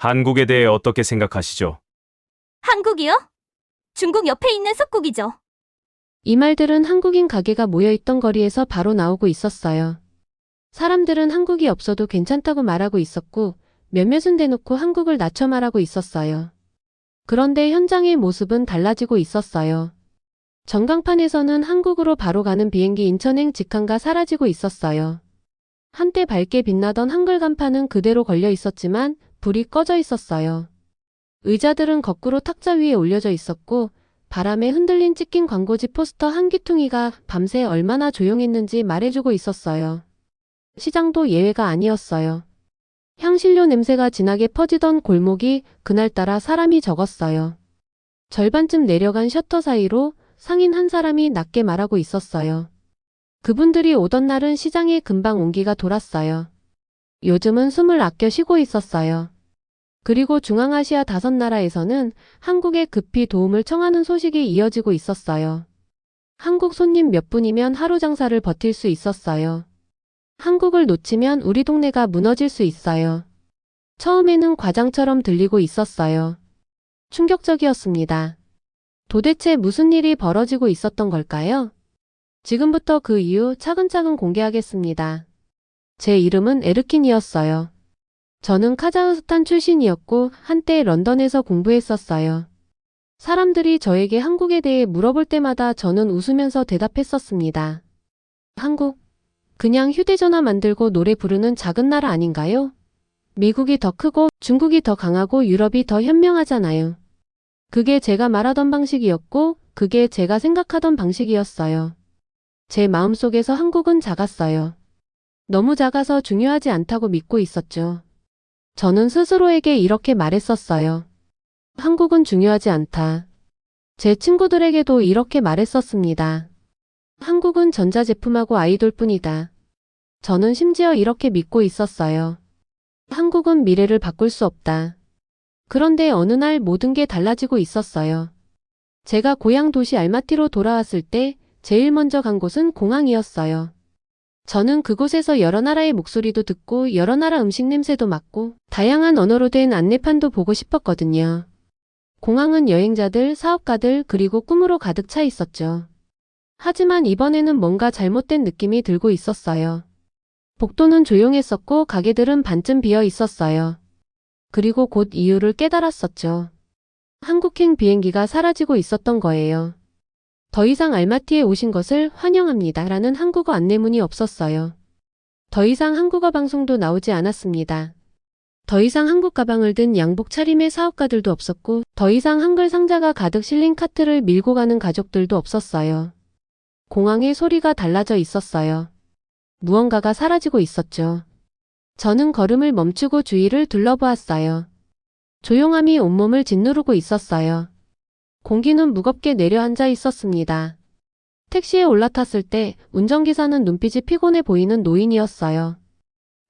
한국에 대해 어떻게 생각하시죠? 한국이요? 중국 옆에 있는 속국이죠. 이 말들은 한국인 가게가 모여있던 거리에서 바로 나오고 있었어요. 사람들은 한국이 없어도 괜찮다고 말하고 있었고 몇몇은 대놓고 한국을 낮춰 말하고 있었어요. 그런데 현장의 모습은 달라지고 있었어요. 전광판에서는 한국으로 바로 가는 비행기 인천행 직항가 사라지고 있었어요. 한때 밝게 빛나던 한글 간판은 그대로 걸려 있었지만 불이 꺼져 있었어요. 의자들은 거꾸로 탁자 위에 올려져 있었고 바람에 흔들린 찢긴 광고지 포스터 한 귀퉁이가 밤새 얼마나 조용했는지 말해주고 있었어요. 시장도 예외가 아니었어요. 향신료 냄새가 진하게 퍼지던 골목이 그날따라 사람이 적었어요. 절반쯤 내려간 셔터 사이로 상인 한 사람이 낮게 말하고 있었어요. 그분들이 오던 날은 시장에 금방 온기가 돌았어요. 요즘은 숨을 아껴 쉬고 있었어요. 그리고 중앙아시아 5나라에서는 한국에 급히 도움을 청하는 소식이 이어지고 있었어요. 한국 손님 몇 분이면 하루 장사를 버틸 수 있었어요. 한국을 놓치면 우리 동네가 무너질 수 있어요. 처음에는 과장처럼 들리고 있었어요. 충격적이었습니다. 도대체 무슨 일이 벌어지고 있었던 걸까요? 지금부터 그 이유 차근차근 공개하겠습니다. 제 이름은 에르킨이었어요. 저는 카자흐스탄 출신이었고 한때 런던에서 공부했었어요. 사람들이 저에게 한국에 대해 물어볼 때마다 저는 웃으면서 대답했었습니다. 한국? 그냥 휴대전화 만들고 노래 부르는 작은 나라 아닌가요? 미국이 더 크고 중국이 더 강하고 유럽이 더 현명하잖아요. 그게 제가 말하던 방식이었고 그게 제가 생각하던 방식이었어요. 제 마음속에서 한국은 작았어요. 너무 작아서 중요하지 않다고 믿고 있었죠. 저는 스스로에게 이렇게 말했었어요. 한국은 중요하지 않다. 제 친구들에게도 이렇게 말했었습니다. 한국은 전자제품하고 아이돌뿐이다. 저는 심지어 이렇게 믿고 있었어요. 한국은 미래를 바꿀 수 없다. 그런데 어느 날 모든 게 달라지고 있었어요. 제가 고향 도시 알마티로 돌아왔을 때 제일 먼저 간 곳은 공항이었어요. 저는 그곳에서 여러 나라의 목소리도 듣고 여러 나라 음식 냄새도 맡고 다양한 언어로 된 안내판도 보고 싶었거든요. 공항은 여행자들, 사업가들 그리고 꿈으로 가득 차 있었죠. 하지만 이번에는 뭔가 잘못된 느낌이 들고 있었어요. 복도는 조용했었고 가게들은 반쯤 비어 있었어요. 그리고 곧 이유를 깨달았었죠. 한국행 비행기가 사라지고 있었던 거예요. 더 이상 알마티에 오신 것을 환영합니다. 라는 한국어 안내문이 없었어요. 더 이상 한국어 방송도 나오지 않았습니다. 더 이상 한국 가방을 든 양복 차림의 사업가들도 없었고 더 이상 한글 상자가 가득 실린 카트를 밀고 가는 가족들도 없었어요. 공항의 소리가 달라져 있었어요. 무언가가 사라지고 있었죠. 저는 걸음을 멈추고 주위를 둘러보았어요. 조용함이 온몸을 짓누르고 있었어요. 공기는 무겁게 내려앉아 있었습니다. 택시에 올라탔을 때 운전기사는 눈빛이 피곤해 보이는 노인이었어요.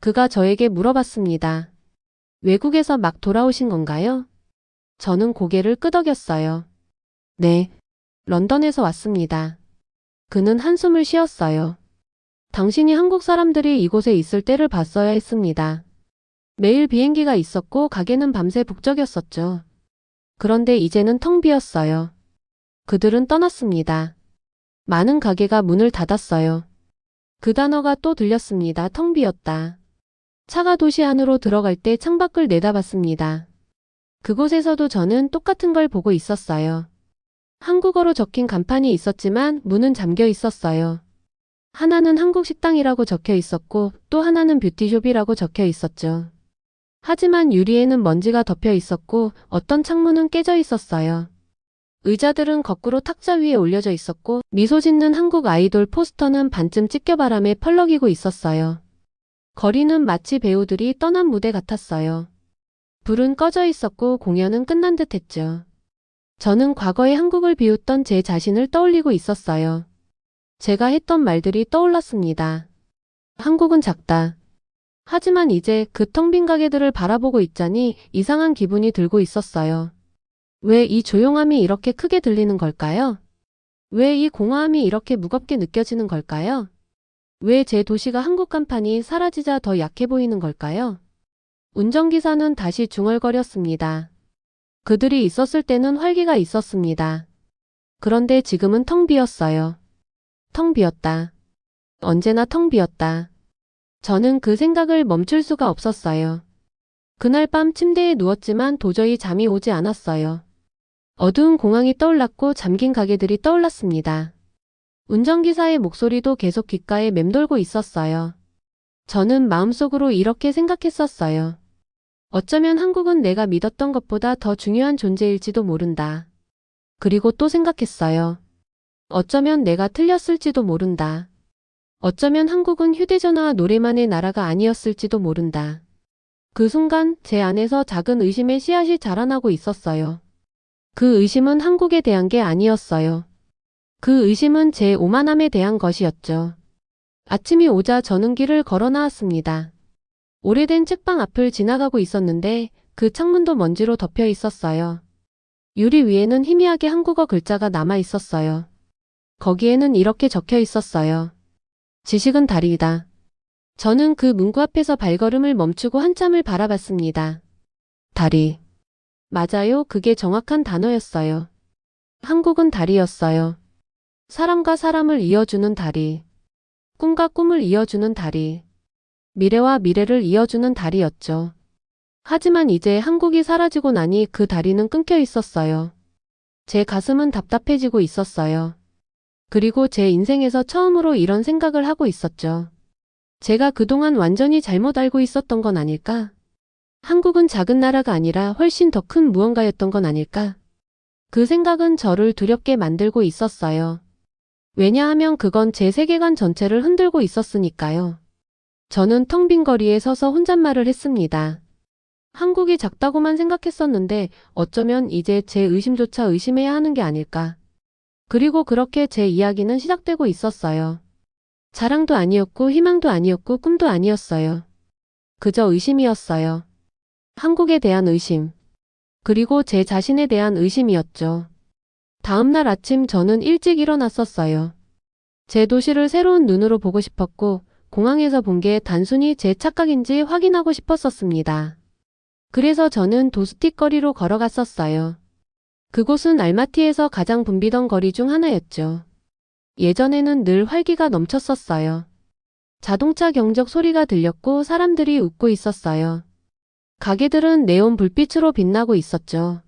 그가 저에게 물어봤습니다. 외국에서 막 돌아오신 건가요? 저는 고개를 끄덕였어요. 네, 런던에서 왔습니다. 그는 한숨을 쉬었어요. 당신이 한국 사람들이 이곳에 있을 때를 봤어야 했습니다. 매일 비행기가 있었고 가게는 밤새 북적였었죠. 그런데 이제는 텅 비었어요. 그들은 떠났습니다. 많은 가게가 문을 닫았어요. 그 단어가 또 들렸습니다. 텅 비었다. 차가 도시 안으로 들어갈 때 창밖을 내다봤습니다. 그곳에서도 저는 똑같은 걸 보고 있었어요. 한국어로 적힌 간판이 있었지만 문은 잠겨 있었어요. 하나는 한국 식당이라고 적혀 있었고 또 하나는 뷰티숍이라고 적혀 있었죠. 하지만 유리에는 먼지가 덮여 있었고 어떤 창문은 깨져 있었어요. 의자들은 거꾸로 탁자 위에 올려져 있었고 미소 짓는 한국 아이돌 포스터는 반쯤 찢겨 바람에 펄럭이고 있었어요. 거리는 마치 배우들이 떠난 무대 같았어요. 불은 꺼져 있었고 공연은 끝난 듯 했죠. 저는 과거의 한국을 비웃던 제 자신을 떠올리고 있었어요. 제가 했던 말들이 떠올랐습니다. 한국은 작다. 하지만 이제 그 텅 빈 가게들을 바라보고 있자니 이상한 기분이 들고 있었어요. 왜 이 조용함이 이렇게 크게 들리는 걸까요? 왜 이 공허함이 이렇게 무겁게 느껴지는 걸까요? 왜 제 도시가 한국 간판이 사라지자 더 약해 보이는 걸까요? 운전기사는 다시 중얼거렸습니다. 그들이 있었을 때는 활기가 있었습니다. 그런데 지금은 텅 비었어요. 텅 비었다. 언제나 텅 비었다. 저는 그 생각을 멈출 수가 없었어요. 그날 밤 침대에 누웠지만 도저히 잠이 오지 않았어요. 어두운 공항이 떠올랐고 잠긴 가게들이 떠올랐습니다. 운전기사의 목소리도 계속 귓가에 맴돌고 있었어요. 저는 마음속으로 이렇게 생각했었어요. 어쩌면 한국은 내가 믿었던 것보다 더 중요한 존재일지도 모른다. 그리고 또 생각했어요. 어쩌면 내가 틀렸을지도 모른다. 어쩌면 한국은 휴대전화와 노래만의 나라가 아니었을지도 모른다. 그 순간 제 안에서 작은 의심의 씨앗이 자라나고 있었어요. 그 의심은 한국에 대한 게 아니었어요. 그 의심은 제 오만함에 대한 것이었죠. 아침이 오자 저는 길을 걸어 나왔습니다. 오래된 책방 앞을 지나가고 있었는데 그 창문도 먼지로 덮여 있었어요. 유리 위에는 희미하게 한국어 글자가 남아 있었어요. 거기에는 이렇게 적혀 있었어요. 지식은 다리이다. 저는 그 문구 앞에서 발걸음을 멈추고 한참을 바라봤습니다. 다리. 맞아요. 그게 정확한 단어였어요. 한국은 다리였어요. 사람과 사람을 이어주는 다리. 꿈과 꿈을 이어주는 다리. 미래와 미래를 이어주는 다리였죠. 하지만 이제 한국이 사라지고 나니 그 다리는 끊겨 있었어요. 제 가슴은 답답해지고 있었어요. 그리고 제 인생에서 처음으로 이런 생각을 하고 있었죠. 제가 그동안 완전히 잘못 알고 있었던 건 아닐까? 한국은 작은 나라가 아니라 훨씬 더 큰 무언가였던 건 아닐까? 그 생각은 저를 두렵게 만들고 있었어요. 왜냐하면 그건 제 세계관 전체를 흔들고 있었으니까요. 저는 텅 빈 거리에 서서 혼잣말을 했습니다. 한국이 작다고만 생각했었는데 어쩌면 이제 제 의심조차 의심해야 하는 게 아닐까. 그리고 그렇게 제 이야기는 시작되고 있었어요. 자랑도 아니었고 희망도 아니었고 꿈도 아니었어요. 그저 의심이었어요. 한국에 대한 의심. 그리고 제 자신에 대한 의심이었죠. 다음 날 아침 저는 일찍 일어났었어요. 제 도시를 새로운 눈으로 보고 싶었고 공항에서 본 게 단순히 제 착각인지 확인하고 싶었었습니다. 그래서 저는 도스틱 거리로 걸어갔었어요. 그곳은 알마티에서 가장 붐비던 거리 중 하나였죠. 예전에는 늘 활기가 넘쳤었어요. 자동차 경적 소리가 들렸고 사람들이 웃고 있었어요. 가게들은 네온 불빛으로 빛나고 있었죠.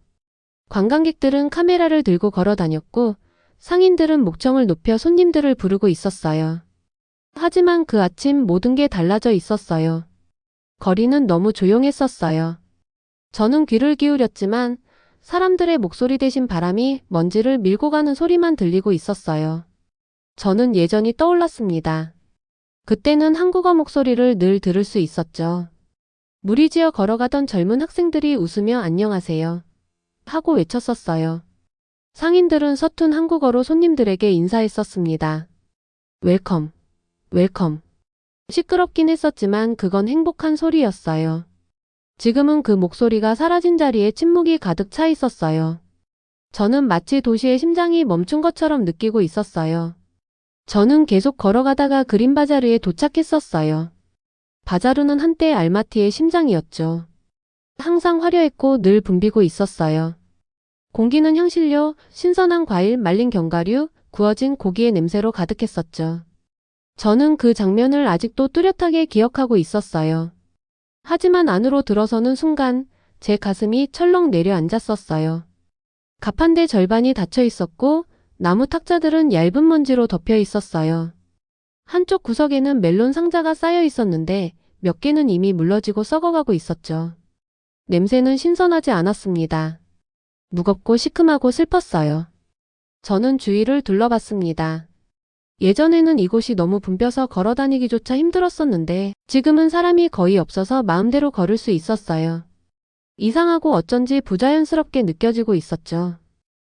관광객들은 카메라를 들고 걸어 다녔고 상인들은 목청을 높여 손님들을 부르고 있었어요. 하지만 그 아침 모든 게 달라져 있었어요. 거리는 너무 조용했었어요. 저는 귀를 기울였지만 사람들의 목소리 대신 바람이 먼지를 밀고 가는 소리만 들리고 있었어요. 저는 예전이 떠올랐습니다. 그때는 한국어 목소리를 늘 들을 수 있었죠. 무리지어 걸어가던 젊은 학생들이 웃으며 안녕하세요 하고 외쳤었어요. 상인들은 서툰 한국어로 손님들에게 인사했었습니다. 웰컴, 웰컴. 시끄럽긴 했었지만 그건 행복한 소리였어요. 지금은 그 목소리가 사라진 자리에 침묵이 가득 차 있었어요. 저는 마치 도시의 심장이 멈춘 것처럼 느끼고 있었어요. 저는 계속 걸어가다가 그린바자르에 도착했었어요. 바자르는 한때 알마티의 심장이었죠. 항상 화려했고 늘 붐비고 있었어요. 공기는 향신료, 신선한 과일, 말린 견과류, 구워진 고기의 냄새로 가득했었죠. 저는 그 장면을 아직도 뚜렷하게 기억하고 있었어요. 하지만 안으로 들어서는 순간 제 가슴이 철렁 내려앉았었어요. 가판대 절반이 닫혀 있었고 나무 탁자들은 얇은 먼지로 덮여 있었어요. 한쪽 구석에는 멜론 상자가 쌓여 있었는데 몇 개는 이미 물러지고 썩어가고 있었죠. 냄새는 신선하지 않았습니다. 무겁고 시큼하고 슬펐어요. 저는 주위를 둘러봤습니다. 예전에는 이곳이 너무 붐벼서 걸어다니기조차 힘들었었는데 지금은 사람이 거의 없어서 마음대로 걸을 수 있었어요. 이상하고 어쩐지 부자연스럽게 느껴지고 있었죠.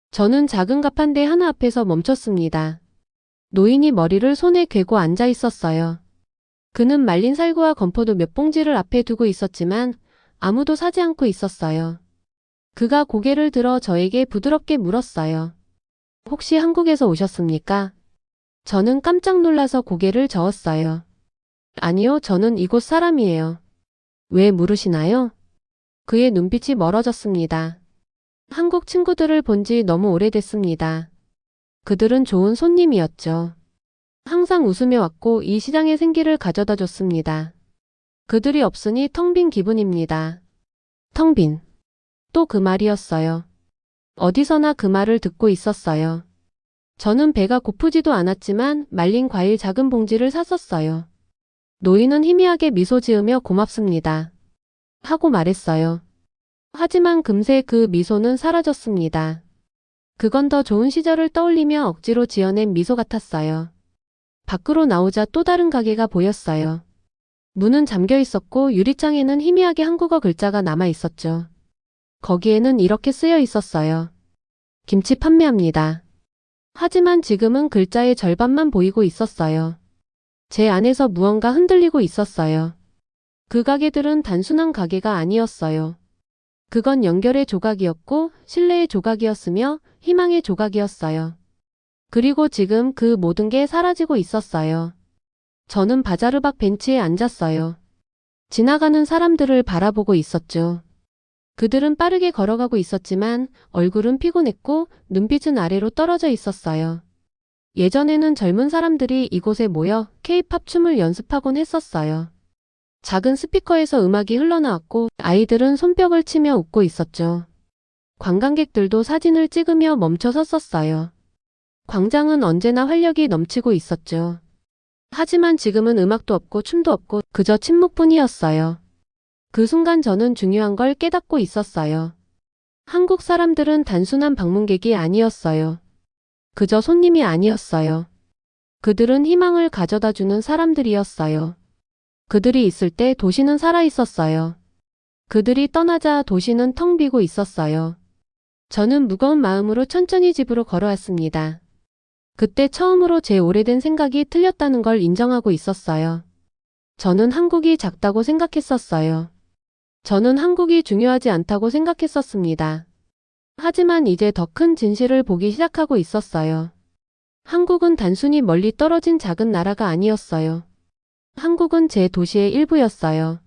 저는 작은 가판대 하나 앞에서 멈췄습니다. 노인이 머리를 손에 괴고 앉아 있었어요. 그는 말린 살구와 건포도 몇 봉지를 앞에 두고 있었지만 아무도 사지 않고 있었어요. 그가 고개를 들어 저에게 부드럽게 물었어요. 혹시 한국에서 오셨습니까? 저는 깜짝 놀라서 고개를 저었어요. 아니요, 저는 이곳 사람이에요. 왜 물으시나요? 그의 눈빛이 멀어졌습니다. 한국 친구들을 본 지 너무 오래됐습니다. 그들은 좋은 손님이었죠. 항상 웃으며 왔고 이 시장의 생기를 가져다 줬습니다. 그들이 없으니 텅 빈 기분입니다. 텅 빈. 또 그 말이었어요. 어디서나 그 말을 듣고 있었어요. 저는 배가 고프지도 않았지만 말린 과일 작은 봉지를 샀었어요. 노인은 희미하게 미소 지으며 고맙습니다. 하고 말했어요. 하지만 금세 그 미소는 사라졌습니다. 그건 더 좋은 시절을 떠올리며 억지로 지어낸 미소 같았어요. 밖으로 나오자 또 다른 가게가 보였어요. 문은 잠겨 있었고 유리창에는 희미하게 한국어 글자가 남아 있었죠. 거기에는 이렇게 쓰여 있었어요. 김치 판매합니다. 하지만 지금은 글자의 절반만 보이고 있었어요. 제 안에서 무언가 흔들리고 있었어요. 그 가게들은 단순한 가게가 아니었어요. 그건 연결의 조각이었고 신뢰의 조각이었으며 희망의 조각이었어요. 그리고 지금 그 모든 게 사라지고 있었어요. 저는 바자르박 벤치에 앉았어요. 지나가는 사람들을 바라보고 있었죠. 그들은 빠르게 걸어가고 있었지만 얼굴은 피곤했고 눈빛은 아래로 떨어져 있었어요. 예전에는 젊은 사람들이 이곳에 모여 K-팝 춤을 연습하곤 했었어요. 작은 스피커에서 음악이 흘러나왔고 아이들은 손뼉을 치며 웃고 있었죠. 관광객들도 사진을 찍으며 멈춰 섰었어요. 광장은 언제나 활력이 넘치고 있었죠. 하지만 지금은 음악도 없고 춤도 없고 그저 침묵뿐이었어요. 그 순간 저는 중요한 걸 깨닫고 있었어요. 한국 사람들은 단순한 방문객이 아니었어요. 그저 손님이 아니었어요. 그들은 희망을 가져다주는 사람들이었어요. 그들이 있을 때 도시는 살아있었어요. 그들이 떠나자 도시는 텅 비고 있었어요. 저는 무거운 마음으로 천천히 집으로 걸어왔습니다. 그때 처음으로 제 오래된 생각이 틀렸다는 걸 인정하고 있었어요. 저는 한국이 작다고 생각했었어요. 저는 한국이 중요하지 않다고 생각했었습니다. 하지만 이제 더 큰 진실을 보기 시작하고 있었어요. 한국은 단순히 멀리 떨어진 작은 나라가 아니었어요. 한국은 제 도시의 일부였어요.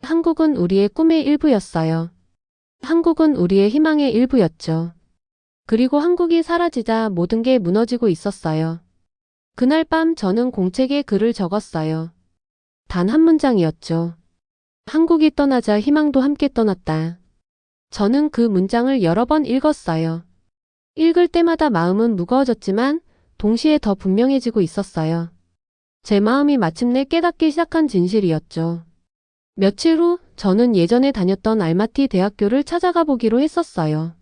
한국은 우리의 꿈의 일부였어요. 한국은 우리의 희망의 일부였죠. 그리고 한국이 사라지자 모든 게 무너지고 있었어요. 그날 밤 저는 공책에 글을 적었어요. 단 한 문장이었죠. 한국이 떠나자 희망도 함께 떠났다. 저는 그 문장을 여러 번 읽었어요. 읽을 때마다 마음은 무거워졌지만 동시에 더 분명해지고 있었어요. 제 마음이 마침내 깨닫기 시작한 진실이었죠. 며칠 후 저는 예전에 다녔던 알마티 대학교를 찾아가 보기로 했었어요.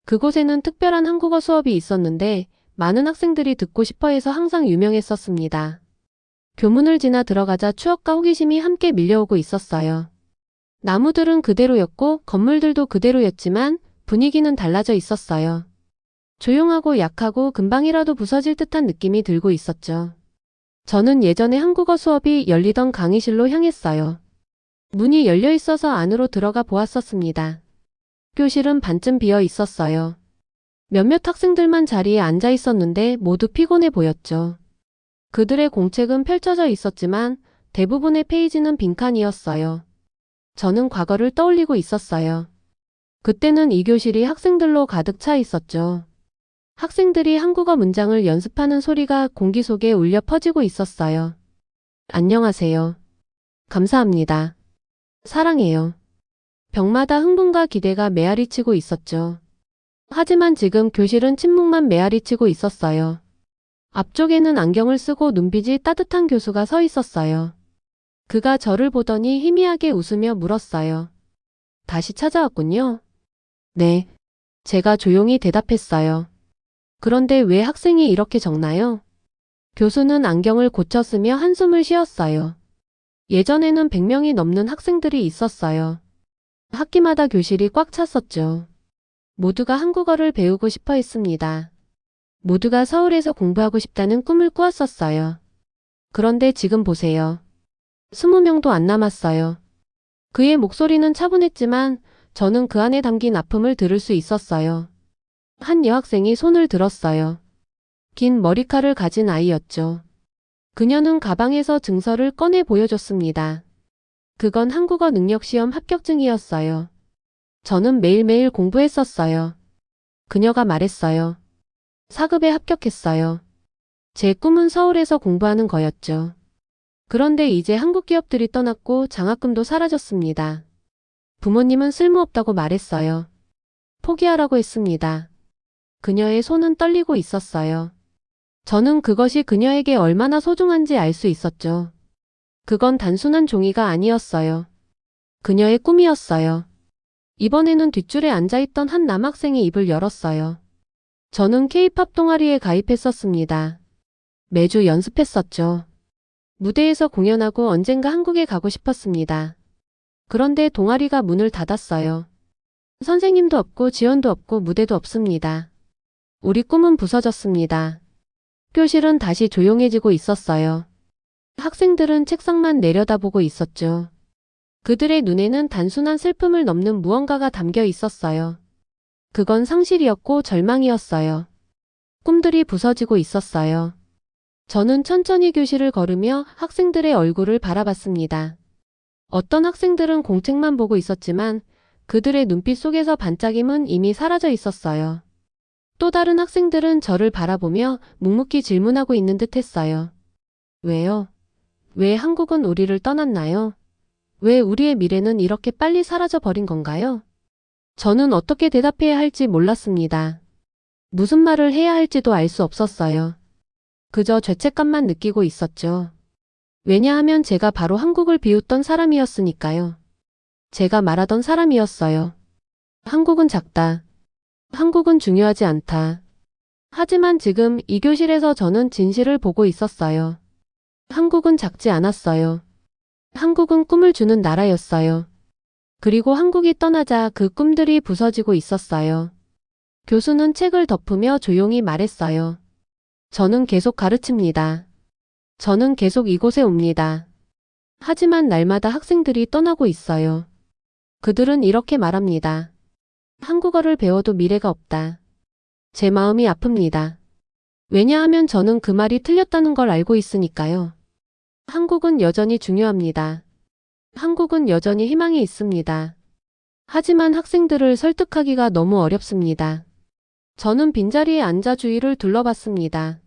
그곳에는 특별한 한국어 수업이 있었는데 많은 학생들이 듣고 싶어 해서 항상 유명했었습니다. 교문을 지나 들어가자 추억과 호기심이 함께 밀려오고 있었어요. 나무들은 그대로였고 건물들도 그대로였지만 분위기는 달라져 있었어요. 조용하고 약하고 금방이라도 부서질 듯한 느낌이 들고 있었죠. 저는 예전에 한국어 수업이 열리던 강의실로 향했어요. 문이 열려 있어서 안으로 들어가 보았었습니다. 교실은 반쯤 비어 있었어요. 몇몇 학생들만 자리에 앉아 있었는데 모두 피곤해 보였죠. 그들의 공책은 펼쳐져 있었지만 대부분의 페이지는 빈칸이었어요. 저는 과거를 떠올리고 있었어요. 그때는 이 교실이 학생들로 가득 차 있었죠. 학생들이 한국어 문장을 연습하는 소리가 공기 속에 울려 퍼지고 있었어요. 안녕하세요. 감사합니다. 사랑해요. 벽마다 흥분과 기대가 메아리치고 있었죠. 하지만 지금 교실은 침묵만 메아리치고 있었어요. 앞쪽에는 안경을 쓰고 눈빛이 따뜻한 교수가 서 있었어요. 그가 저를 보더니 희미하게 웃으며 물었어요. 다시 찾아왔군요. 네. 제가 조용히 대답했어요. 그런데 왜 학생이 이렇게 적나요? 교수는 안경을 고쳐 쓰며 한숨을 쉬었어요. 예전에는 100명이 넘는 학생들이 있었어요. 학기마다 교실이 꽉 찼었죠. 모두가 한국어를 배우고 싶어 했습니다. 모두가 서울에서 공부하고 싶다는 꿈을 꾸었었어요. 그런데 지금 보세요. 20명도 안 남았어요. 그의 목소리는 차분했지만 저는 그 안에 담긴 아픔을 들을 수 있었어요. 한 여학생이 손을 들었어요. 긴 머리칼을 가진 아이였죠. 그녀는 가방에서 증서를 꺼내 보여줬습니다. 그건 한국어 능력시험 합격증이었어요. 저는 매일매일 공부했었어요. 그녀가 말했어요. 4급에 합격했어요. 제 꿈은 서울에서 공부하는 거였죠. 그런데 이제 한국 기업들이 떠났고 장학금도 사라졌습니다. 부모님은 쓸모없다고 말했어요. 포기하라고 했습니다. 그녀의 손은 떨리고 있었어요. 저는 그것이 그녀에게 얼마나 소중한지 알 수 있었죠. 그건 단순한 종이가 아니었어요. 그녀의 꿈이었어요. 이번에는 뒷줄에 앉아있던 한 남학생이 입을 열었어요. 저는 K-팝 동아리에 가입했었습니다. 매주 연습했었죠. 무대에서 공연하고 언젠가 한국에 가고 싶었습니다. 그런데 동아리가 문을 닫았어요. 선생님도 없고 지원도 없고 무대도 없습니다. 우리 꿈은 부서졌습니다. 교실은 다시 조용해지고 있었어요. 학생들은 책상만 내려다보고 있었죠. 그들의 눈에는 단순한 슬픔을 넘는 무언가가 담겨 있었어요. 그건 상실이었고 절망이었어요. 꿈들이 부서지고 있었어요. 저는 천천히 교실을 걸으며 학생들의 얼굴을 바라봤습니다. 어떤 학생들은 공책만 보고 있었지만 그들의 눈빛 속에서 반짝임은 이미 사라져 있었어요. 또 다른 학생들은 저를 바라보며 묵묵히 질문하고 있는 듯 했어요. 왜요? 왜 한국은 우리를 떠났나요? 왜 우리의 미래는 이렇게 빨리 사라져 버린 건가요? 저는 어떻게 대답해야 할지 몰랐습니다. 무슨 말을 해야 할지도 알 수 없었어요. 그저 죄책감만 느끼고 있었죠. 왜냐하면 제가 바로 한국을 비웃던 사람이었으니까요. 제가 말하던 사람이었어요. 한국은 작다. 한국은 중요하지 않다. 하지만 지금 이 교실에서 저는 진실을 보고 있었어요. 한국은 작지 않았어요. 한국은 꿈을 주는 나라였어요. 그리고 한국이 떠나자 그 꿈들이 부서지고 있었어요. 교수는 책을 덮으며 조용히 말했어요. 저는 계속 가르칩니다. 저는 계속 이곳에 옵니다. 하지만 날마다 학생들이 떠나고 있어요. 그들은 이렇게 말합니다. 한국어를 배워도 미래가 없다. 제 마음이 아픕니다. 왜냐하면 저는 그 말이 틀렸다는 걸 알고 있으니까요. 한국은 여전히 중요합니다. 한국은 여전히 희망이 있습니다. 하지만 학생들을 설득하기가 너무 어렵습니다. 저는 빈자리에 앉아 주위를 둘러봤습니다.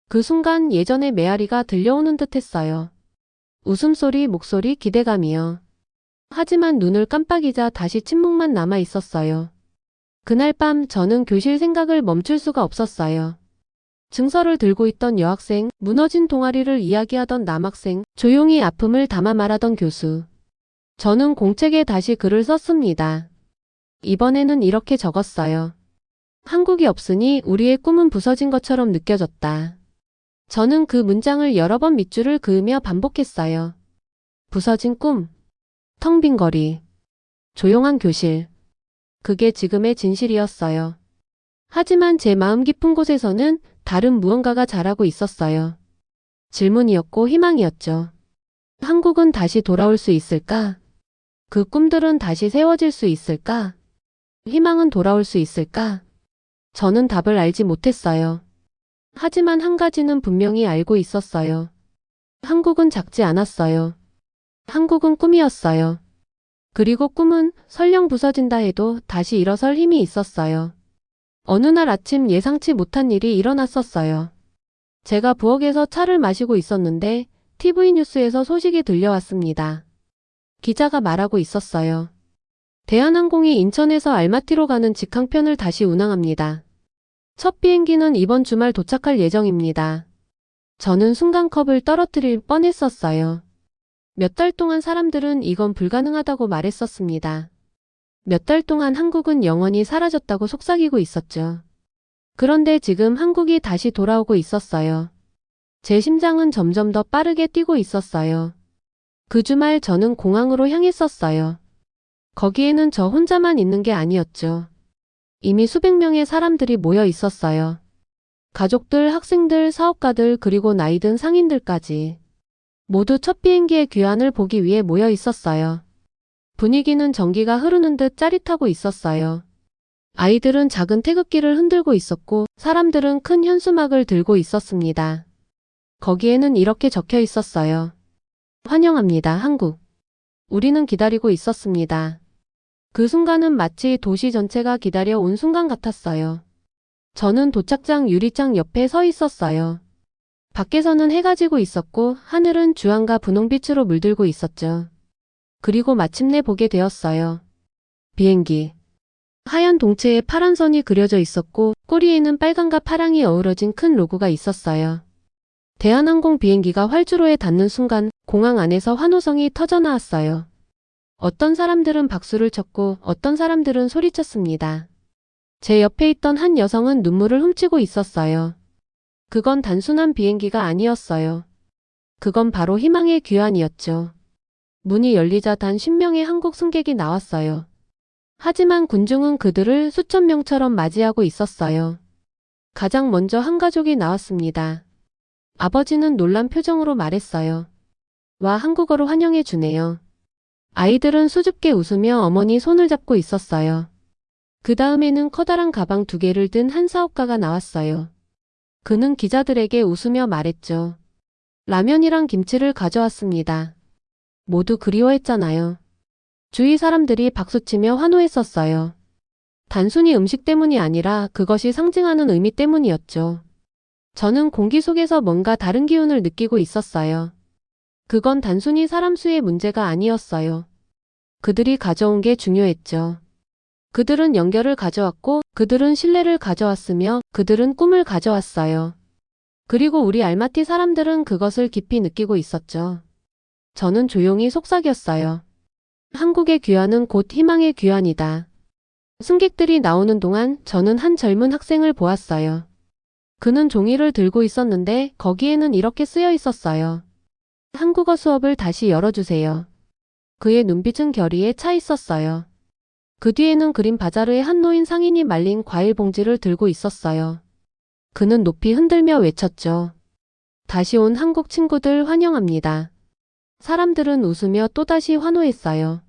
그 순간 예전의 메아리가 들려오는 듯 했어요. 웃음소리, 목소리, 기대감이요. 하지만 눈을 깜빡이자 다시 침묵만 남아 있었어요. 그날 밤 저는 교실 생각을 멈출 수가 없었어요. 증서를 들고 있던 여학생, 무너진 동아리를 이야기하던 남학생, 조용히 아픔을 담아 말하던 교수. 저는 공책에 다시 글을 썼습니다. 이번에는 이렇게 적었어요. 한국이 없으니 우리의 꿈은 부서진 것처럼 느껴졌다. 저는 그 문장을 여러 번 밑줄을 그으며 반복했어요. 부서진 꿈, 텅 빈 거리, 조용한 교실. 그게 지금의 진실이었어요. 하지만 제 마음 깊은 곳에서는 다른 무언가가 자라고 있었어요. 질문이었고 희망이었죠. 한국은 다시 돌아올 수 있을까? 그 꿈들은 다시 세워질 수 있을까? 희망은 돌아올 수 있을까? 저는 답을 알지 못했어요. 하지만 한 가지는 분명히 알고 있었어요. 한국은 작지 않았어요. 한국은 꿈이었어요. 그리고 꿈은 설령 부서진다 해도 다시 일어설 힘이 있었어요. 어느 날 아침 예상치 못한 일이 일어났었어요. 제가 부엌에서 차를 마시고 있었는데 TV 뉴스에서 소식이 들려왔습니다. 기자가 말하고 있었어요. 대한항공이 인천에서 알마티로 가는 직항편을 다시 운항합니다. 첫 비행기는 이번 주말 도착할 예정입니다. 저는 순간 컵을 떨어뜨릴 뻔했었어요. 몇 달 동안 사람들은 이건 불가능하다고 말했었습니다. 몇 달 동안 한국은 영원히 사라졌다고 속삭이고 있었죠. 그런데 지금 한국이 다시 돌아오고 있었어요. 제 심장은 점점 더 빠르게 뛰고 있었어요. 그 주말 저는 공항으로 향했었어요. 거기에는 저 혼자만 있는 게 아니었죠. 이미 수백 명의 사람들이 모여 있었어요. 가족들, 학생들, 사업가들, 그리고 나이든 상인들까지. 모두 첫 비행기의 귀환을 보기 위해 모여 있었어요. 분위기는 전기가 흐르는 듯 짜릿하고 있었어요. 아이들은 작은 태극기를 흔들고 있었고 사람들은 큰 현수막을 들고 있었습니다. 거기에는 이렇게 적혀 있었어요. 환영합니다, 한국. 우리는 기다리고 있었습니다. 그 순간은 마치 도시 전체가 기다려 온 순간 같았어요. 저는 도착장 유리창 옆에 서 있었어요. 밖에서는 해가 지고 있었고 하늘은 주황과 분홍빛으로 물들고 있었죠. 그리고 마침내 보게 되었어요. 비행기. 하얀 동체에 파란 선이 그려져 있었고 꼬리에는 빨강과 파랑이 어우러진 큰 로고가 있었어요. 대한항공 비행기가 활주로에 닿는 순간 공항 안에서 환호성이 터져나왔어요. 어떤 사람들은 박수를 쳤고 어떤 사람들은 소리쳤습니다. 제 옆에 있던 한 여성은 눈물을 훔치고 있었어요. 그건 단순한 비행기가 아니었어요. 그건 바로 희망의 귀환이었죠. 문이 열리자 단 10명의 한국 승객이 나왔어요. 하지만 군중은 그들을 수천 명처럼 맞이하고 있었어요. 가장 먼저 한 가족이 나왔습니다. 아버지는 놀란 표정으로 말했어요. 와, 한국어로 환영해 주네요. 아이들은 수줍게 웃으며 어머니 손을 잡고 있었어요. 그 다음에는 커다란 가방 2개를 든 한 사업가가 나왔어요. 그는 기자들에게 웃으며 말했죠. 라면이랑 김치를 가져왔습니다. 모두 그리워했잖아요. 주위 사람들이 박수치며 환호했었어요. 단순히 음식 때문이 아니라 그것이 상징하는 의미 때문이었죠. 저는 공기 속에서 뭔가 다른 기운을 느끼고 있었어요. 그건 단순히 사람 수의 문제가 아니었어요. 그들이 가져온 게 중요했죠. 그들은 연결을 가져왔고 그들은 신뢰를 가져왔으며 그들은 꿈을 가져왔어요. 그리고 우리 알마티 사람들은 그것을 깊이 느끼고 있었죠. 저는 조용히 속삭였어요. 한국의 귀환은 곧 희망의 귀환이다. 승객들이 나오는 동안 저는 한 젊은 학생을 보았어요. 그는 종이를 들고 있었는데 거기에는 이렇게 쓰여 있었어요. 한국어 수업을 다시 열어주세요. 그의 눈빛은 결의에 차 있었어요. 그 뒤에는 그린 바자르의 한 노인 상인이 말린 과일 봉지를 들고 있었어요. 그는 높이 흔들며 외쳤죠. 다시 온 한국 친구들 환영합니다. 사람들은 웃으며 또다시 환호했어요.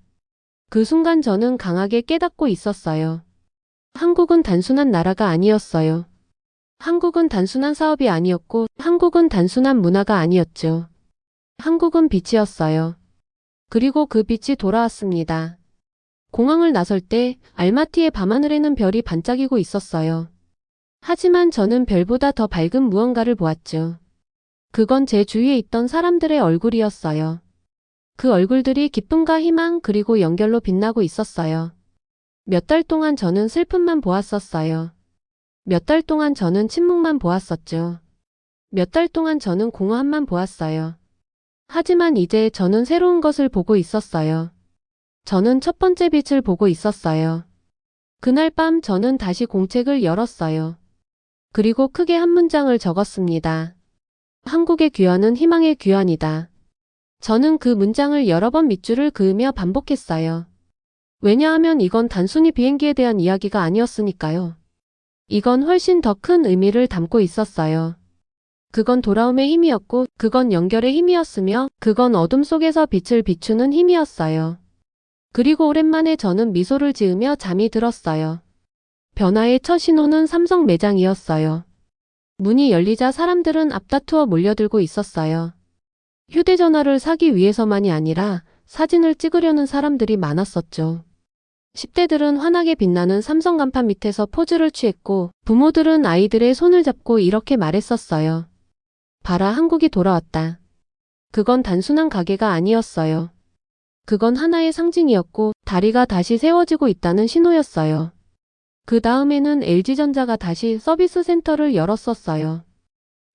그 순간 저는 강하게 깨닫고 있었어요. 한국은 단순한 나라가 아니었어요. 한국은 단순한 사업이 아니었고 한국은 단순한 문화가 아니었죠. 한국은 빛이었어요. 그리고 그 빛이 돌아왔습니다. 공항을 나설 때 알마티의 밤하늘에는 별이 반짝이고 있었어요. 하지만 저는 별보다 더 밝은 무언가를 보았죠. 그건 제 주위에 있던 사람들의 얼굴이었어요. 그 얼굴들이 기쁨과 희망 그리고 연결로 빛나고 있었어요. 몇 달 동안 저는 슬픔만 보았었어요. 몇 달 동안 저는 침묵만 보았었죠. 몇 달 동안 저는 공허함만 보았어요. 하지만 이제 저는 새로운 것을 보고 있었어요. 저는 첫 번째 빛을 보고 있었어요. 그날 밤 저는 다시 공책을 열었어요. 그리고 크게 한 문장을 적었습니다. 한국의 귀환은 희망의 귀환이다. 저는 그 문장을 여러 번 밑줄을 그으며 반복했어요. 왜냐하면 이건 단순히 비행기에 대한 이야기가 아니었으니까요. 이건 훨씬 더 큰 의미를 담고 있었어요. 그건 돌아옴의 힘이었고, 그건 연결의 힘이었으며, 그건 어둠 속에서 빛을 비추는 힘이었어요. 그리고 오랜만에 저는 미소를 지으며 잠이 들었어요. 변화의 첫 신호는 삼성 매장이었어요. 문이 열리자 사람들은 앞다투어 몰려들고 있었어요. 휴대전화를 사기 위해서만이 아니라 사진을 찍으려는 사람들이 많았었죠. 10대들은 환하게 빛나는 삼성 간판 밑에서 포즈를 취했고 부모들은 아이들의 손을 잡고 이렇게 말했었어요. 봐라, 한국이 돌아왔다. 그건 단순한 가게가 아니었어요. 그건 하나의 상징이었고 다리가 다시 세워지고 있다는 신호였어요. 그 다음에는 LG전자가 다시 서비스 센터를 열었었어요.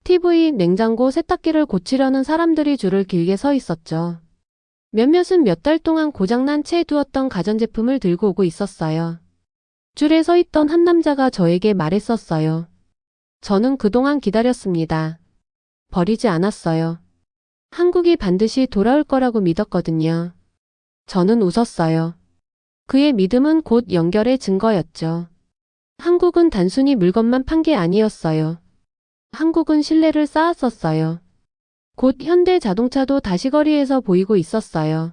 TV, 냉장고, 세탁기를 고치려는 사람들이 줄을 길게 서 있었죠. 몇몇은 몇 달 동안 고장난 채 두었던 가전제품을 들고 오고 있었어요. 줄에 서 있던 한 남자가 저에게 말했었어요. 저는 그동안 기다렸습니다. 버리지 않았어요. 한국이 반드시 돌아올 거라고 믿었거든요. 저는 웃었어요. 그의 믿음은 곧 연결의 증거였죠. 한국은 단순히 물건만 판 게 아니었어요. 한국은 신뢰를 쌓았었어요. 곧 현대 자동차도 다시 거리에서 보이고 있었어요.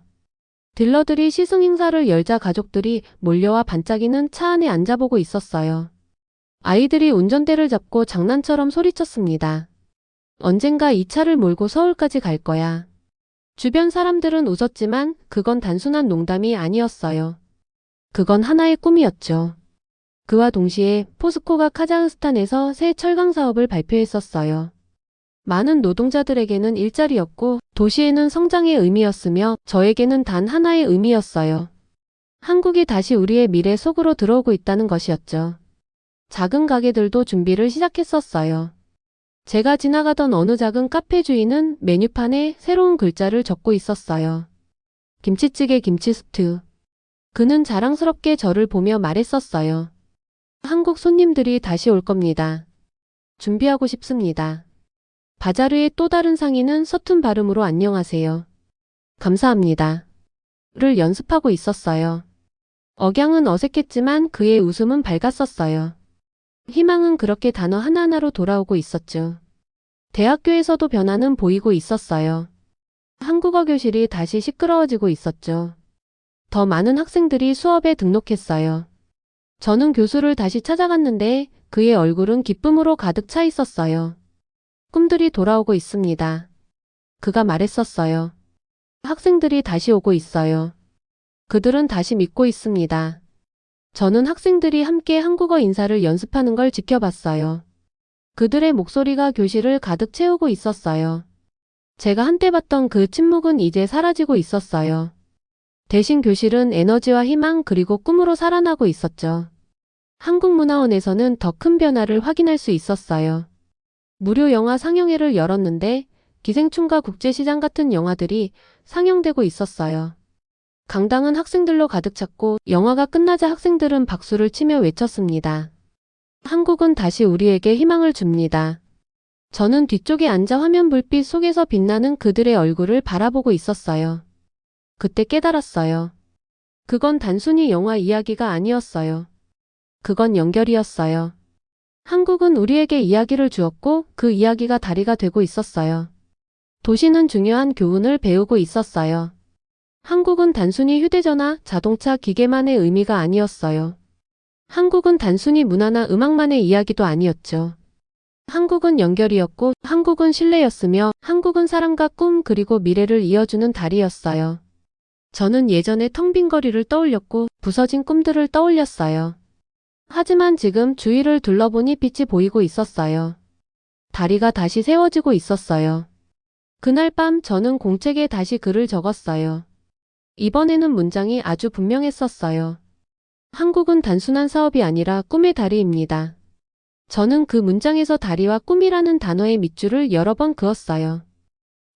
딜러들이 시승 행사를 열자 가족들이 몰려와 반짝이는 차 안에 앉아보고 있었어요. 아이들이 운전대를 잡고 장난처럼 소리쳤습니다. 언젠가 이 차를 몰고 서울까지 갈 거야. 주변 사람들은 웃었지만 그건 단순한 농담이 아니었어요. 그건 하나의 꿈이었죠. 그와 동시에 포스코가 카자흐스탄에서 새 철강 사업을 발표했었어요. 많은 노동자들에게는 일자리였고 도시에는 성장의 의미였으며 저에게는 단 하나의 의미였어요. 한국이 다시 우리의 미래 속으로 들어오고 있다는 것이었죠. 작은 가게들도 준비를 시작했었어요. 제가 지나가던 어느 작은 카페 주인은 메뉴판에 새로운 글자를 적고 있었어요. 김치찌개 김치스튜. 그는 자랑스럽게 저를 보며 말했었어요. 한국 손님들이 다시 올 겁니다. 준비하고 싶습니다. 바자르의 또 다른 상인은 서툰 발음으로 안녕하세요. 감사합니다. 를 연습하고 있었어요. 억양은 어색했지만 그의 웃음은 밝았었어요. 희망은 그렇게 단어 하나하나로 돌아오고 있었죠. 대학교에서도 변화는 보이고 있었어요. 한국어 교실이 다시 시끄러워지고 있었죠. 더 많은 학생들이 수업에 등록했어요. 저는 교수를 다시 찾아갔는데 그의 얼굴은 기쁨으로 가득 차 있었어요. 꿈들이 돌아오고 있습니다. 그가 말했었어요. 학생들이 다시 오고 있어요. 그들은 다시 믿고 있습니다. 저는 학생들이 함께 한국어 인사를 연습하는 걸 지켜봤어요. 그들의 목소리가 교실을 가득 채우고 있었어요. 제가 한때 봤던 그 침묵은 이제 사라지고 있었어요. 대신 교실은 에너지와 희망 그리고 꿈으로 살아나고 있었죠. 한국문화원에서는 더 큰 변화를 확인할 수 있었어요. 무료 영화 상영회를 열었는데 기생충과 국제시장 같은 영화들이 상영되고 있었어요. 강당은 학생들로 가득 찼고 영화가 끝나자 학생들은 박수를 치며 외쳤습니다. 한국은 다시 우리에게 희망을 줍니다. 저는 뒤쪽에 앉아 화면 불빛 속에서 빛나는 그들의 얼굴을 바라보고 있었어요. 그때 깨달았어요. 그건 단순히 영화 이야기가 아니었어요. 그건 연결이었어요. 한국은 우리에게 이야기를 주었고 그 이야기가 다리가 되고 있었어요. 도시는 중요한 교훈을 배우고 있었어요. 한국은 단순히 휴대전화, 자동차, 기계만의 의미가 아니었어요. 한국은 단순히 문화나 음악만의 이야기도 아니었죠. 한국은 연결이었고 한국은 신뢰였으며 한국은 사랑과 꿈 그리고 미래를 이어주는 다리였어요. 저는 예전의 텅 빈 거리를 떠올렸고 부서진 꿈들을 떠올렸어요. 하지만 지금 주위를 둘러보니 빛이 보이고 있었어요. 다리가 다시 세워지고 있었어요. 그날 밤 저는 공책에 다시 글을 적었어요. 이번에는 문장이 아주 분명했었어요. 한국은 단순한 사업이 아니라 꿈의 다리입니다. 저는 그 문장에서 다리와 꿈이라는 단어의 밑줄을 여러 번 그었어요.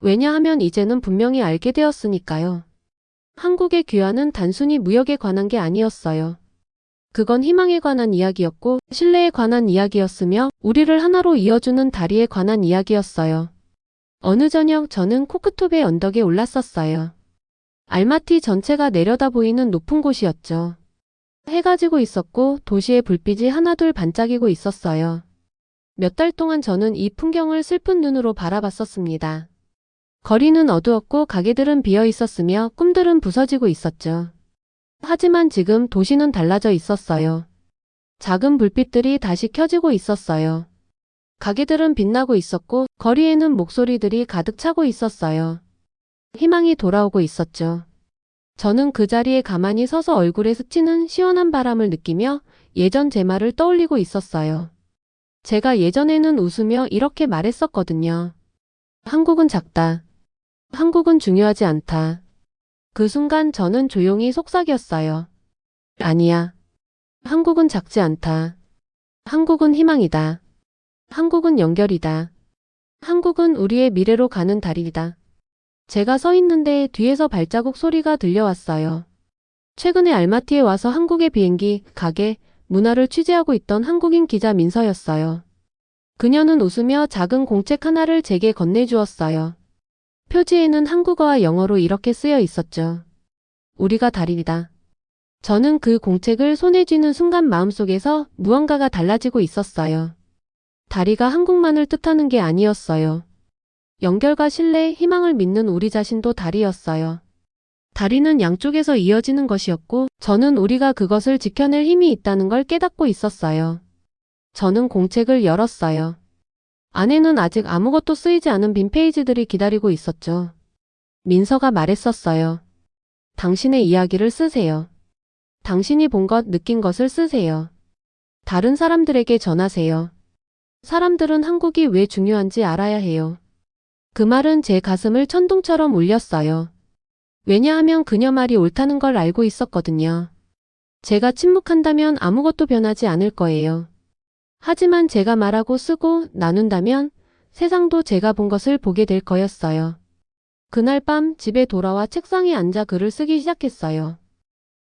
왜냐하면 이제는 분명히 알게 되었으니까요. 한국의 귀환은 단순히 무역에 관한 게 아니었어요. 그건 희망에 관한 이야기였고 신뢰에 관한 이야기였으며 우리를 하나로 이어주는 다리에 관한 이야기였어요. 어느 저녁 저는 코크톱의 언덕에 올랐었어요. 알마티 전체가 내려다 보이는 높은 곳이었죠. 해가 지고 있었고 도시의 불빛이 하나둘 반짝이고 있었어요. 몇 달 동안 저는 이 풍경을 슬픈 눈으로 바라봤었습니다. 거리는 어두웠고 가게들은 비어 있었으며 꿈들은 부서지고 있었죠. 하지만 지금 도시는 달라져 있었어요. 작은 불빛들이 다시 켜지고 있었어요. 가게들은 빛나고 있었고 거리에는 목소리들이 가득 차고 있었어요. 희망이 돌아오고 있었죠. 저는 그 자리에 가만히 서서 얼굴에 스치는 시원한 바람을 느끼며 예전 제 말을 떠올리고 있었어요. 제가 예전에는 웃으며 이렇게 말했었거든요. 한국은 작다. 한국은 중요하지 않다. 그 순간 저는 조용히 속삭였어요. 아니야. 한국은 작지 않다. 한국은 희망이다. 한국은 연결이다. 한국은 우리의 미래로 가는 다리이다. 제가 서 있는데 뒤에서 발자국 소리가 들려왔어요. 최근에 알마티에 와서 한국의 비행기, 가게, 문화를 취재하고 있던 한국인 기자 민서였어요. 그녀는 웃으며 작은 공책 하나를 제게 건네주었어요. 표지에는 한국어와 영어로 이렇게 쓰여 있었죠. 우리가 다리이다. 저는 그 공책을 손에 쥐는 순간 마음속에서 무언가가 달라지고 있었어요. 다리가 한국만을 뜻하는 게 아니었어요. 연결과 신뢰, 희망을 믿는 우리 자신도 다리였어요. 다리는 양쪽에서 이어지는 것이었고 저는 우리가 그것을 지켜낼 힘이 있다는 걸 깨닫고 있었어요. 저는 공책을 열었어요. 안에는 아직 아무것도 쓰이지 않은 빈 페이지들이 기다리고 있었죠. 민서가 말했었어요. 당신의 이야기를 쓰세요. 당신이 본 것, 느낀 것을 쓰세요. 다른 사람들에게 전하세요. 사람들은 한국이 왜 중요한지 알아야 해요. 그 말은 제 가슴을 천둥처럼 울렸어요. 왜냐하면 그녀 말이 옳다는 걸 알고 있었거든요. 제가 침묵한다면 아무것도 변하지 않을 거예요. 하지만 제가 말하고 쓰고 나눈다면 세상도 제가 본 것을 보게 될 거였어요. 그날 밤 집에 돌아와 책상에 앉아 글을 쓰기 시작했어요.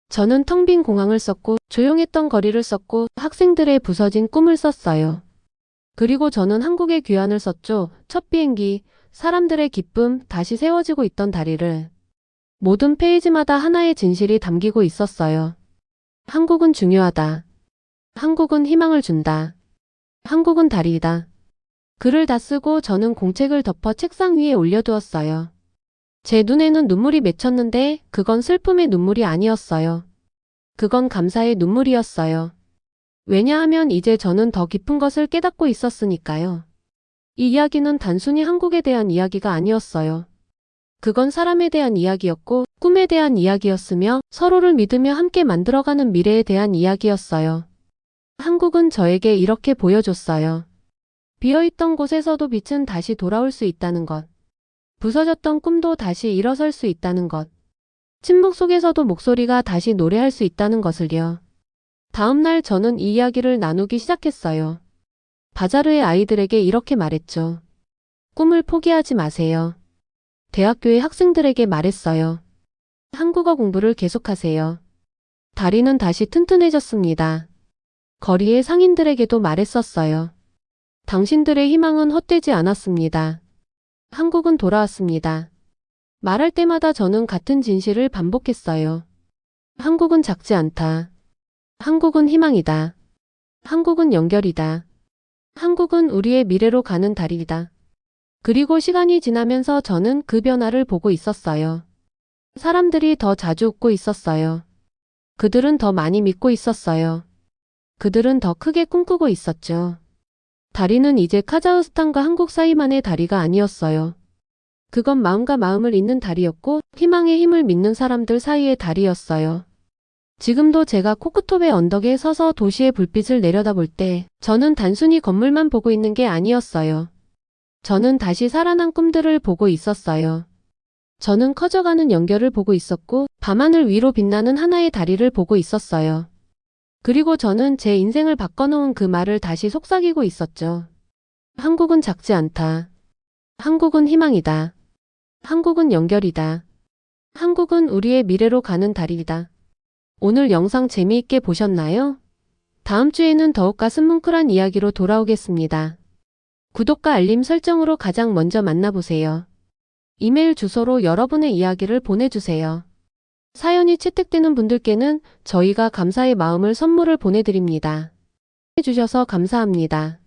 저는 텅 빈 공항을 썼고 조용했던 거리를 썼고 학생들의 부서진 꿈을 썼어요. 그리고 저는 한국의 귀환을 썼죠. 첫 비행기, 사람들의 기쁨, 다시 세워지고 있던 다리를. 모든 페이지마다 하나의 진실이 담기고 있었어요. 한국은 중요하다. 한국은 희망을 준다. 한국은 다리이다. 글을 다 쓰고 저는 공책을 덮어 책상 위에 올려두었어요. 제 눈에는 눈물이 맺혔는데 그건 슬픔의 눈물이 아니었어요. 그건 감사의 눈물이었어요. 왜냐하면 이제 저는 더 깊은 것을 깨닫고 있었으니까요. 이 이야기는 단순히 한국에 대한 이야기가 아니었어요. 그건 사람에 대한 이야기였고 꿈에 대한 이야기였으며 서로를 믿으며 함께 만들어가는 미래에 대한 이야기였어요. 한국은 저에게 이렇게 보여줬어요. 비어있던 곳에서도 빛은 다시 돌아올 수 있다는 것. 부서졌던 꿈도 다시 일어설 수 있다는 것. 침묵 속에서도 목소리가 다시 노래할 수 있다는 것을요. 다음 날 저는 이 이야기를 나누기 시작했어요. 바자르의 아이들에게 이렇게 말했죠. 꿈을 포기하지 마세요. 대학교의 학생들에게 말했어요. 한국어 공부를 계속하세요. 다리는 다시 튼튼해졌습니다. 거리의 상인들에게도 말했었어요. 당신들의 희망은 헛되지 않았습니다. 한국은 돌아왔습니다. 말할 때마다 저는 같은 진실을 반복했어요. 한국은 작지 않다. 한국은 희망이다. 한국은 연결이다. 한국은 우리의 미래로 가는 다리이다. 그리고 시간이 지나면서 저는 그 변화를 보고 있었어요. 사람들이 더 자주 웃고 있었어요. 그들은 더 많이 믿고 있었어요. 그들은 더 크게 꿈꾸고 있었죠. 다리는 이제 카자흐스탄과 한국 사이만의 다리가 아니었어요. 그건 마음과 마음을 잇는 다리였고 희망의 힘을 믿는 사람들 사이의 다리였어요. 지금도 제가 코크톱의 언덕에 서서 도시의 불빛을 내려다볼 때 저는 단순히 건물만 보고 있는 게 아니었어요. 저는 다시 살아난 꿈들을 보고 있었어요. 저는 커져가는 연결을 보고 있었고 밤하늘 위로 빛나는 하나의 다리를 보고 있었어요. 그리고 저는 제 인생을 바꿔놓은 그 말을 다시 속삭이고 있었죠. 한국은 작지 않다. 한국은 희망이다. 한국은 연결이다. 한국은 우리의 미래로 가는 다리이다. 오늘 영상 재미있게 보셨나요? 다음 주에는 더욱 가슴 뭉클한 이야기로 돌아오겠습니다. 구독과 알림 설정으로 가장 먼저 만나보세요. 이메일 주소로 여러분의 이야기를 보내주세요. 사연이 채택되는 분들께는 저희가 감사의 마음을 선물을 보내드립니다. 해주셔서 감사합니다.